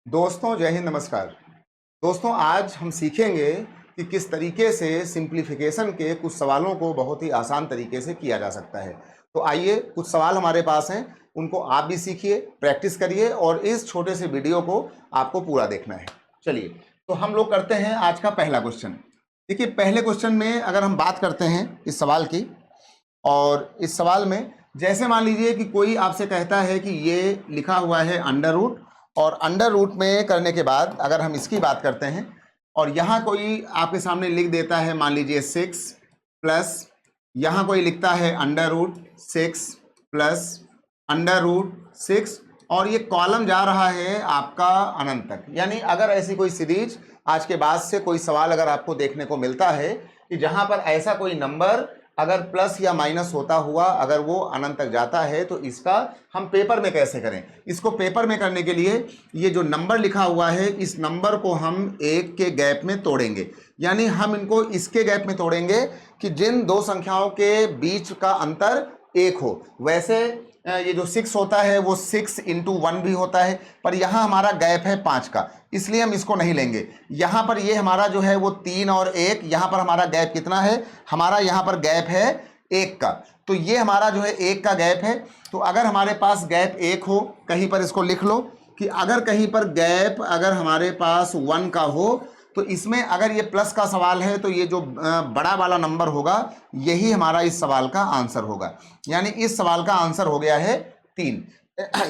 दोस्तों जय हिंद, नमस्कार। दोस्तों आज हम सीखेंगे कि किस तरीके से सिंप्लीफिकेशन के कुछ सवालों को बहुत ही आसान तरीके से किया जा सकता है। तो आइए, कुछ सवाल हमारे पास हैं, उनको आप भी सीखिए, प्रैक्टिस करिए और इस छोटे से वीडियो को आपको पूरा देखना है। चलिए, तो हम लोग करते हैं आज का पहला क्वेश्चन। देखिए, पहले क्वेश्चन में अगर हम बात करते हैं इस सवाल की, और इस सवाल में जैसे मान लीजिए कि कोई आपसे कहता है कि ये लिखा हुआ है अंडर रूट, और अंडर रूट में करने के बाद अगर हम इसकी बात करते हैं और यहाँ कोई आपके सामने लिख देता है, मान लीजिए 6 प्लस यहाँ कोई लिखता है under root 6 plus under root 6, और ये कॉलम जा रहा है आपका अनंत तक। यानी अगर ऐसी कोई सीरीज आज के बाद से कोई सवाल अगर आपको देखने को मिलता है कि जहाँ पर ऐसा कोई नंबर अगर प्लस या माइनस होता हुआ अगर वो अनंत तक जाता है, तो इसका हम पेपर में कैसे करें। इसको पेपर में करने के लिए ये जो नंबर लिखा हुआ है, इस नंबर को हम एक के गैप में तोड़ेंगे। यानी हम इनको इसके गैप में तोड़ेंगे कि जिन दो संख्याओं के बीच का अंतर एक हो। वैसे ये जो 6 होता है वो 6 इंटू 1 भी होता है, पर यहाँ हमारा गैप है 5 का, इसलिए हम इसको नहीं लेंगे। यहाँ पर ये हमारा जो है वो 3 और 1, यहाँ पर हमारा गैप कितना है, हमारा यहाँ पर गैप है 1 का, तो ये हमारा जो है 1 का गैप है। तो अगर हमारे पास गैप 1 हो, कहीं पर इसको लिख लो कि अगर कहीं पर गैप अगर हमारे पास 1 का हो, तो इसमें अगर ये प्लस का सवाल है तो ये जो बड़ा वाला नंबर होगा यही हमारा इस सवाल का आंसर होगा। यानी इस सवाल का आंसर हो गया है 3।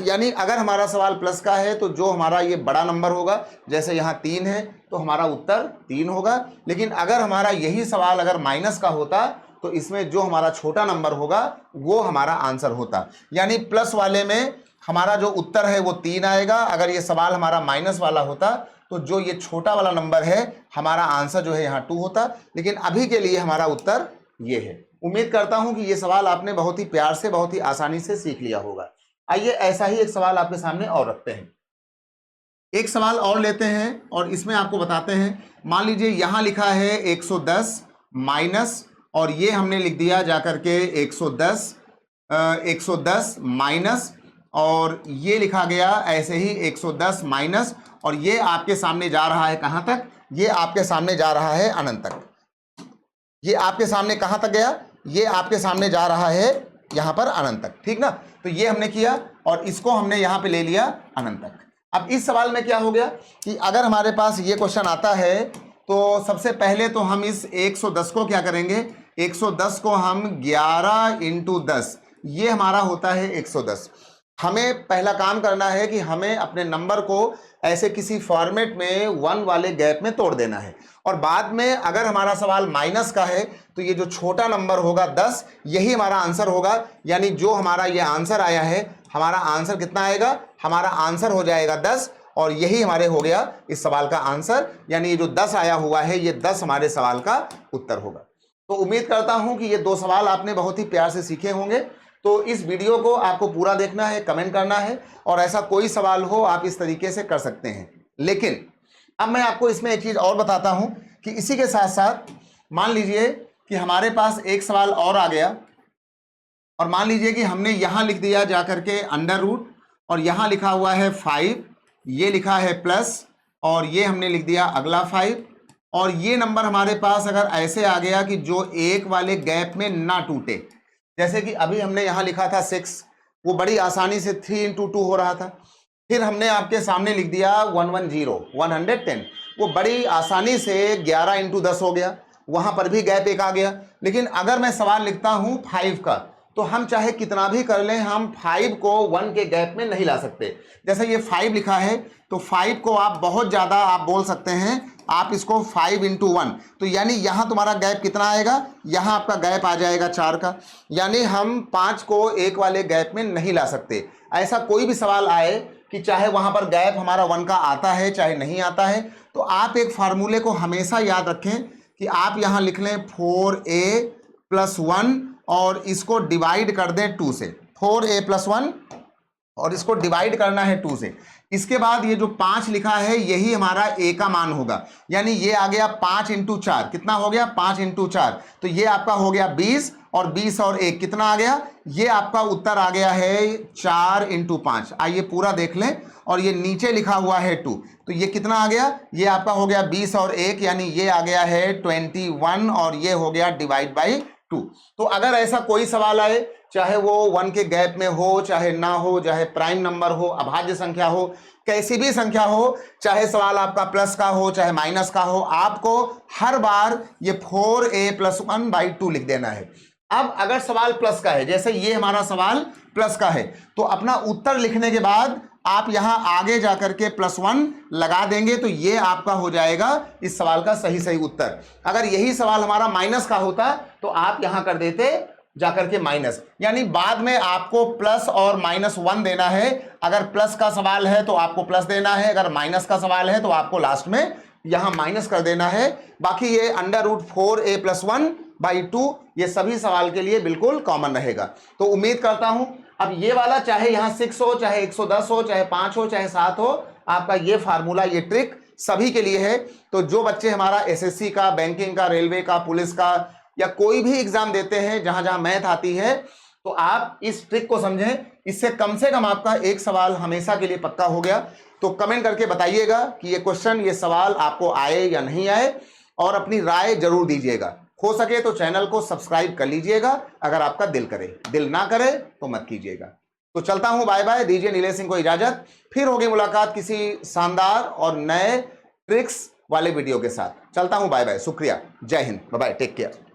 यानी अगर हमारा सवाल प्लस का है तो जो हमारा ये बड़ा नंबर होगा, जैसे यहाँ 3 है तो हमारा उत्तर 3 होगा। लेकिन अगर हमारा यही सवाल अगर माइनस का होता तो इसमें जो हमारा छोटा नंबर होगा वो हमारा आंसर होता। यानी प्लस वाले में हमारा जो उत्तर है वो 3 आएगा। अगर ये सवाल हमारा माइनस वाला होता तो जो ये छोटा वाला नंबर है हमारा आंसर जो है यहाँ 2 होता। लेकिन अभी के लिए हमारा उत्तर ये है। उम्मीद करता हूं कि ये सवाल आपने बहुत ही प्यार से, बहुत ही आसानी से सीख लिया होगा। आइए ऐसा ही एक सवाल आपके सामने और रखते हैं। एक सवाल और लेते हैं और इसमें आपको बताते हैं। मान लीजिए यहाँ लिखा है 110 माइनस, और ये हमने लिख दिया जाकर के 110 माइनस, और ये लिखा गया ऐसे ही 110 माइनस, और ये आपके सामने जा रहा है कहां तक, ये आपके सामने जा रहा है अनंत तक। ये आपके सामने कहां तक गया, ये आपके सामने जा रहा है यहां पर अनंत तक, ठीक ना। तो ये हमने किया और इसको हमने यहां पे ले लिया अनंत तक। अब इस सवाल में क्या हो गया कि अगर हमारे पास ये क्वेश्चन आता है तो सबसे पहले तो हम इस 110 को क्या करेंगे, 110 को हम 11 इंटू 10, ये हमारा होता है 110। हमें पहला काम करना है कि हमें अपने नंबर को ऐसे किसी फॉर्मेट में 1 वाले गैप में तोड़ देना है, और बाद में अगर हमारा सवाल माइनस का है तो ये जो छोटा नंबर होगा 10, यही हमारा आंसर होगा। यानी जो हमारा ये आंसर आया है, हमारा आंसर कितना आएगा, हमारा आंसर हो जाएगा 10, और यही हमारे हो गया इस सवाल का आंसर। यानी ये जो 10 आया हुआ है ये 10 हमारे सवाल का उत्तर होगा। तो उम्मीद करता हूं कि ये 2 सवाल आपने बहुत ही प्यार से सीखे होंगे। तो इस वीडियो को आपको पूरा देखना है, कमेंट करना है, और ऐसा कोई सवाल हो आप इस तरीके से कर सकते हैं। लेकिन अब मैं आपको इसमें एक चीज और बताता हूं कि इसी के साथ साथ मान लीजिए कि हमारे पास एक सवाल और आ गया, और मान लीजिए कि हमने यहां लिख दिया जाकर के अंडर रूट, और यहां लिखा हुआ है 5, ये लिखा है प्लस, और ये हमने लिख दिया अगला 5, और ये नंबर हमारे पास अगर ऐसे आ गया कि जो एक वाले गैप में ना टूटे, जैसे कि अभी हमने यहां लिखा था 6, वो बड़ी आसानी से 3 इंटू 2 हो रहा था। फिर हमने आपके सामने लिख दिया 110, वो बड़ी आसानी से 11 इंटू 10 हो गया, वहां पर भी गैप एक आ गया। लेकिन अगर मैं सवाल लिखता हूं 5 का, तो हम चाहे कितना भी कर लें, हम 5 को 1 के गैप में नहीं ला सकते। जैसे ये 5 लिखा है तो 5 को आप बहुत ज़्यादा आप बोल सकते हैं, आप इसको 5 इंटू 1, तो यानी यहाँ तुम्हारा गैप कितना आएगा, यहाँ आपका गैप आ जाएगा 4 का। यानी हम 5 को 1 वाले गैप में नहीं ला सकते। ऐसा कोई भी सवाल आए कि चाहे वहाँ पर गैप हमारा 1 का आता है चाहे नहीं आता है, तो आप एक फार्मूले को हमेशा याद रखें कि आप यहाँ लिख लें 4a + 1, और इसको डिवाइड कर दें 2 से। 4a + 1 और इसको डिवाइड करना है 2 से। इसके बाद ये जो 5 लिखा है यही हमारा a का मान होगा, यानी ये आ गया 5 इंटू 4, कितना हो गया 5 इंटू 4, तो ये आपका हो गया 20, और 20 और 1 कितना आ गया, ये आपका उत्तर आ गया है 4 इंटू 5। आइए पूरा देख लें, और ये नीचे लिखा हुआ है 2, तो ये कितना आ गया, ये आपका हो गया 20 और 1, यानी ये आ गया है 21, और ये हो गया डिवाइड बाई 2। तो अगर ऐसा कोई सवाल आए, चाहे वो 1 के गैप में हो, चाहे ना हो, चाहे प्राइम नंबर हो, अभाज्य संख्या हो, कैसी भी संख्या हो, चाहे सवाल आपका प्लस का हो चाहे माइनस का हो, आपको हर बार ये 4a + 1/2 लिख देना है। अब अगर सवाल प्लस का है, जैसे ये हमारा सवाल प्लस का है, तो अपना उत्तर लिखने के बाद आप यहां आगे जाकर के +1 लगा देंगे, तो ये आपका हो जाएगा इस सवाल का सही उत्तर। अगर यही सवाल हमारा माइनस का होता तो आप यहां कर देते जाकर के माइनस, यानी बाद में आपको प्लस और -1 देना है। अगर प्लस का सवाल है तो आपको प्लस देना है, अगर माइनस का सवाल है तो आपको लास्ट में यहां माइनस कर देना है। बाकी ये √4a + 1/2 ये सभी सवाल के लिए बिल्कुल कॉमन रहेगा। तो उम्मीद करता हूं अब ये वाला, चाहे यहां 6 हो, चाहे 110 हो, चाहे 5 हो, चाहे 7 हो, आपका ये फार्मूला, ये ट्रिक सभी के लिए है। तो जो बच्चे हमारा एसएससी का, बैंकिंग का, रेलवे का, पुलिस का या कोई भी एग्जाम देते हैं जहां जहां मैथ आती है, तो आप इस ट्रिक को समझें। इससे कम आपका एक सवाल हमेशा के लिए पक्का हो गया। तो कमेंट करके बताइएगा कि ये क्वेश्चन, ये सवाल आपको आए या नहीं आए, और अपनी राय जरूर दीजिएगा। हो सके तो चैनल को सब्सक्राइब कर लीजिएगा, अगर आपका दिल करे। दिल ना करे तो मत कीजिएगा। तो चलता हूं, बाय बाय, दीजिए नीलेश सिंह को इजाजत। फिर होगी मुलाकात किसी शानदार और नए ट्रिक्स वाले वीडियो के साथ। चलता हूं, बाय बाय, शुक्रिया, जय हिंद, बाय बाय, टेक केयर।